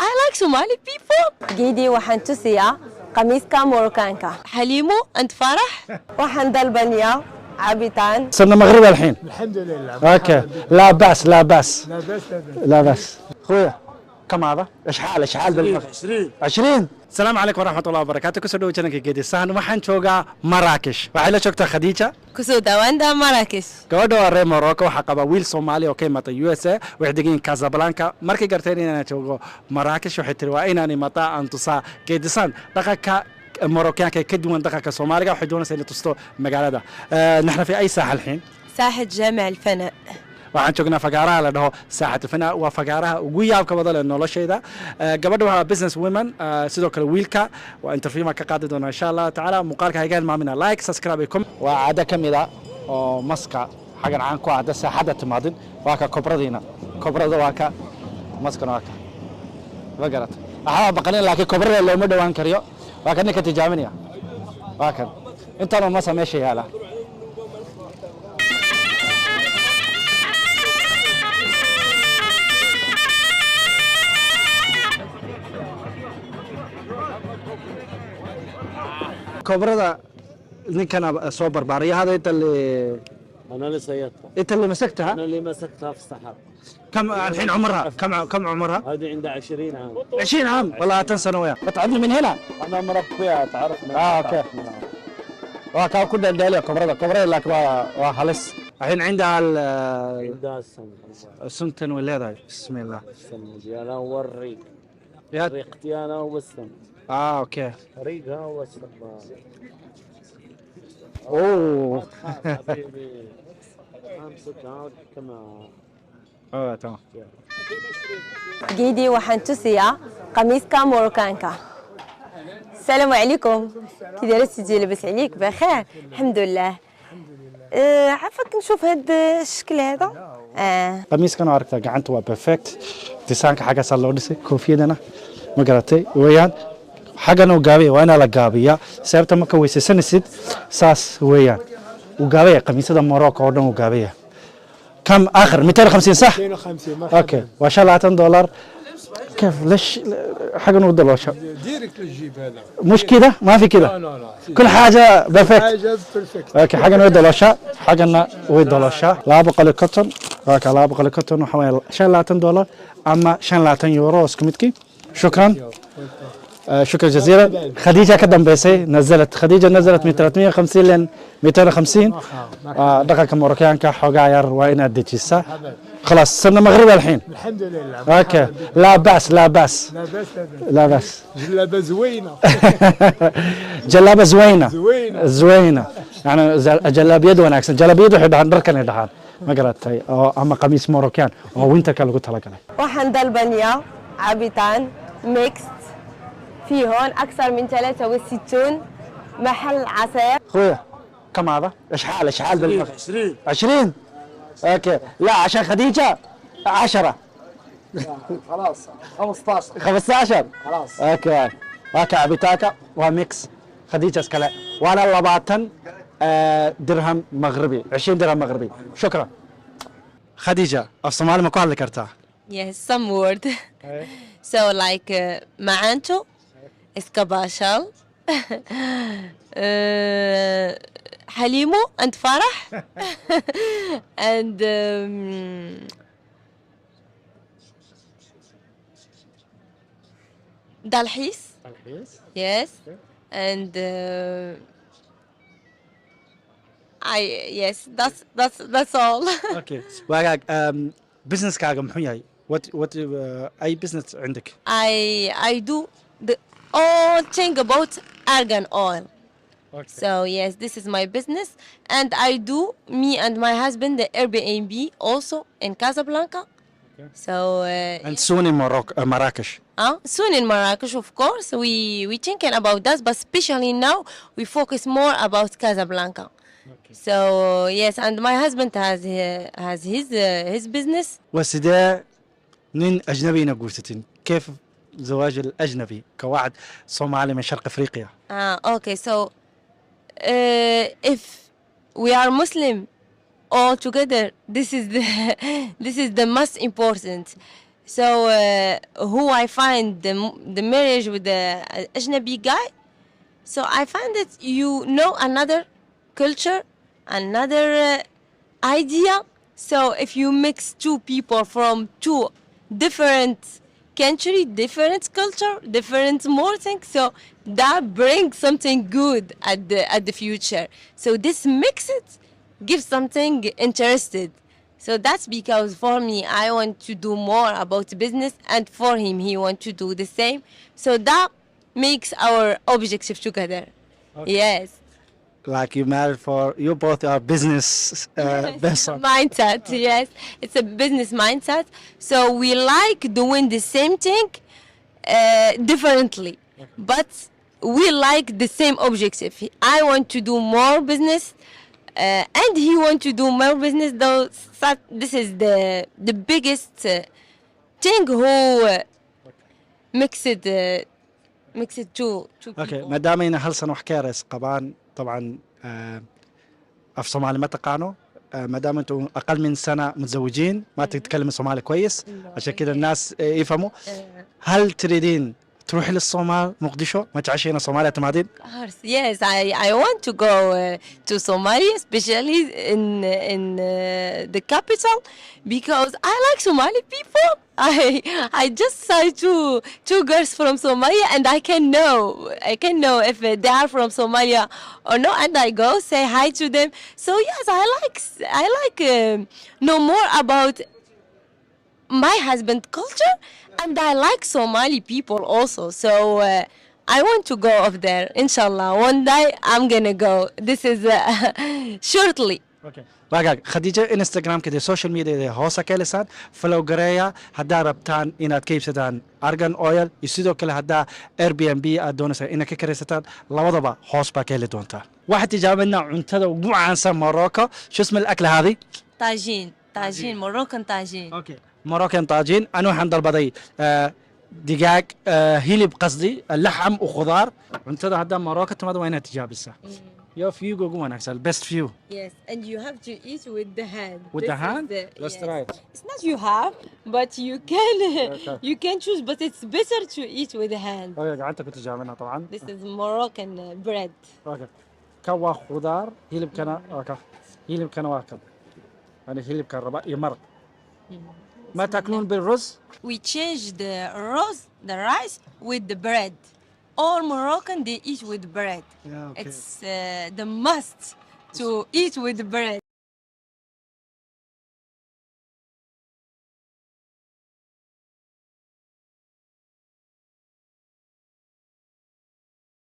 I like Somali people. جيدي waxaan tusiyaa qamiiska Moroccan-ka. حليمو أنت فرح؟ waxaan dalbanayaa cabitaan. صرنا مغرب الحين. الحمد لله. اوكي لا بأس لا بأس. لا بس لا بأس. اخويا كم هذا؟ ايش حال بالمغرب؟ 20. السلام عليكم ورحمة الله وبركاته. كسر دو جنك جدي سان waxaan joogaa Marrakesh. waxay la joogtaa Khadija. Kusoo dhawaada Marrakesh. gabadha reer Morocco waxa qaba wiil Soomaali oo ka imata USA waxay degan Casablanca markay garteen inaan joogo Marrakesh waxay tiri waa inaan imata aan tusaa geedisan dhaqanka Moroccan-ka ka duwan dhaqanka Soomaaliga waxay doonaysaa inay tusto magaalada. نحن في أي ساحة الحين؟ ساحة جامع الفناء. waxaan joognaa fagaaraha la dhaho saaxat alfanaa waa fagaaraha ugu yaabka badan ee noloshayda gabadha waa business women sidoo kale wiilka waa interview ma ka qaadi doona insha Allah taala muuqaalka haygaan maamina like subscribe com waa caada kamida oo maska xagan caan ku ah saaxada timaadin waa ka kobrada waa ka maskana waa ka wagarat aha baqalin laakiin kobrada looma dhawaan kariyo waa kan ka tijaabinaya waa kan intaan ma sameeshay yaala كبرة نكنا صوبر بارية هذا أنا اللي صيدتها. أنت اللي مسكتها؟ أنا اللي مسكتها في الصحراء. كم الحين عمرها؟ كم عمرها؟ هذه عندها 20 عام. 20 عام والله تنسى وياه. بتعدي من هنا؟ أنا مربيها تعرف. أوكي. وكان كل الدليل كبرة لك وخلص. الحين عندها السنتن ولا هذا بسم الله. السن أنا وريك. يا طريقتي أنا والسن. أوكي. طريقها والسن. أوه. حبيبي. أمسكها كمان. تمام. جيدي waxaan tusiyaa qamiiska Moroccan-ka. السلام عليكم. كي داير سيدي لاباس عليك بخير؟ الحمد لله. عافاك نشوف هذا الشكل هذا. قميص كانوا عرفتها قعنت هو بيرفكت ديسانك حاجة صار له ديسي كوفيدنا ما قرأتي ويان حاجة نو قابية وأنا لا قابية سبت ما كويس سنة ست ساس ويان وقابية قميص هذا مراكش أردن وقابية كم آخر 250 صح؟ 250 مرحبا. أوكي وشال $10 كيف ليش حاجة نو $1 ديريكت للجيب هذا مش كده ما في كده لا كل حاجة بيرفكت حاجة بيرفكت. اوكي حاجه نويد دولار حاجه نويد دولار لا بقى لكتن اوكي لا بقى لكتن وحوالي $10 اما €10 اسكمتكي شكرا شكرا جزيلا خديجه كدم بيسي نزلت من 350 لين 250 دقيقه موركيانكا حوغا ير وين اديتيسا خلاص صرنا مغرب الحين الحمد لله. اوكي لا باس لا بس لا باس جلابة زوينة. جلابه زوينه زوينة. يعني جلابيه وناكسن جلابيه waxay dhaxan dharkan ay dhaxan ma garatay oo ama qamiis Moroccan oo winter ka lagu talagalay waxaan dalbanayaa cabitaan mixed في هون أكثر من 63 محل عصير. اخويا كم هذا؟ ايش حال بالمغرب؟ 20 اوكي لا عشان خديجه 10 خلاص 15 15 خلاص. اوكي عبيتاكا وميكس خديجه سكلا وانا 20 درهم مغربي 20 درهم مغربي شكرا خديجه الصومالي ما كان ذكرتها Yes, some word. So like maanto, escabashal, حليمو أنت فرح, and dalhis. Yes, and yes, that's all. اوكي واقع بزنس كاغا محو yahay what اي بزنس عندك I do the all thing about argan oil. okay. So yes, this is my business, and I do me and my husband the Airbnb also in Casablanca. Okay. So and soon in Marrakesh soon in Marrakesh, of course. We thinking about that, but especially now we focus more about Casablanca. okay. So yes, and my husband has his business. وسيدا نين اجنبي نقولتين كيف زواج الاجنبي كواحد صومالي من شرق افريقيا Okay, so if we are Muslim all together, this is the most important. So who I find the marriage with the Ajnabi guy. So I find that you know another culture, another idea. So if you mix two people from two different country, different culture, different more things, so that brings something good at the future. So this mix it gives something interested. So that's because for me, I want to do more about business, and for him, he want to do the same. So that makes our objective together. Yes. Like you married for you both are business person. Mindset, yes. It's a business mindset. So we like doing the same thing differently. But we like the same objective. I want to do more business and he want to do more business, though this is the biggest thing who mix it two اوكي people. مدامين هل سنحكيرس قبان طبعا في صومالي ما تقانو ما دام انتم اقل من سنه متزوجين ما تتكلم صومالي كويس عشان كذا الناس يفهموا. هل تريدين تروحي للصومال مقدشو ما تعيشين صوماليا تمادين؟ Yes, I want to go to Somalia, especially in the capital, because I like Somali people. I just saw two girls from Somalia, and I can know if they are from Somalia or not, and I go say hi to them. So yes, I like know more about my husband's culture, and I like Somali people also. So I want to go over there. Inshallah, one day I'm gonna go. This is shortly. اوكي باقاق خديجه انستغرام كده سوشيال ميديا هوسا كيلسان فلو قريا هدا ربطان إن كيف ستان أرجان أويل يسيدو كله هدا اير بي ام بي أدونسا إن كيكريستان لوضبا هوس باكيلي دونتا واحد تجاوبنا عنتدا وعن سم مروكو شو اسم الأكلة هذه؟ طاجين Moroccan طاجين. اوكي موروكان طاجين أنا عند البضي دجاج هيلي بقصدي اللحم وخضار عنتدا هدا مروكو تمام وين تجابسه يا فيو جو أكسل best few. Yes, and you have to eat with the hand. With the hand? Let's yes. try it. It's not you have, but you can choose, but it's better to eat with the hand. اوكي قعدت كنت جاوبنا طبعا. This is Moroccan bread. اوكي كوا خضار هيلي بكنا اوكي هيلي بكنا واكل يعني هيلي بكنا ربع يمر ما تاكلون بالرز؟ We change the rice with the bread. All Moroccan they eat with bread. Yeah, okay. It's the must to eat with bread.